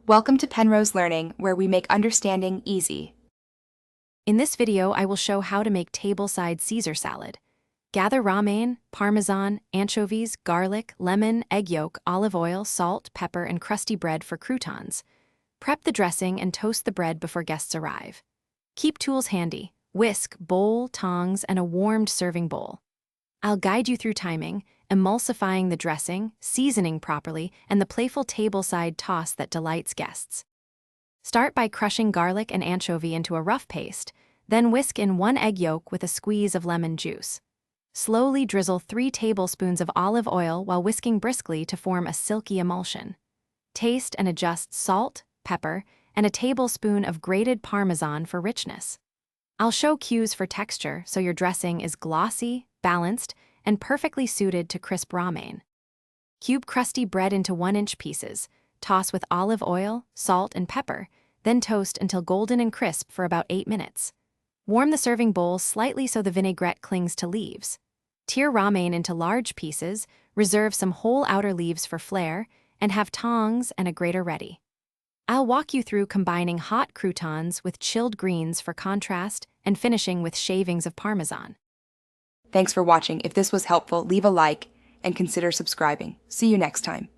Welcome to Penrose Learning, where we make understanding easy. In this video, I will show how to make tableside Caesar salad. Gather romaine, parmesan, anchovies, garlic, lemon, egg yolk, olive oil, salt, pepper, and crusty bread for croutons. Prep the dressing and toast the bread before guests arrive. Keep tools handy: whisk, bowl, tongs, and a warmed serving bowl. I'll guide you through timing, emulsifying the dressing, seasoning properly, and the playful tableside toss that delights guests. Start by crushing garlic and anchovy into a rough paste, then whisk in 1 egg yolk with a squeeze of lemon juice. Slowly drizzle 3 tablespoons of olive oil while whisking briskly to form a silky emulsion. Taste and adjust salt, pepper, and a tablespoon of grated parmesan for richness. I'll show cues for texture so your dressing is glossy, balanced, and perfectly suited to crisp romaine. Cube crusty bread into 1-inch pieces, toss with olive oil, salt, and pepper, then toast until golden and crisp for about 8 minutes. Warm the serving bowl slightly so the vinaigrette clings to leaves. Tear romaine into large pieces, reserve some whole outer leaves for flair, and have tongs and a grater ready. I'll walk you through combining hot croutons with chilled greens for contrast and finishing with shavings of parmesan. Thanks for watching. If this was helpful, leave a like and consider subscribing. See you next time.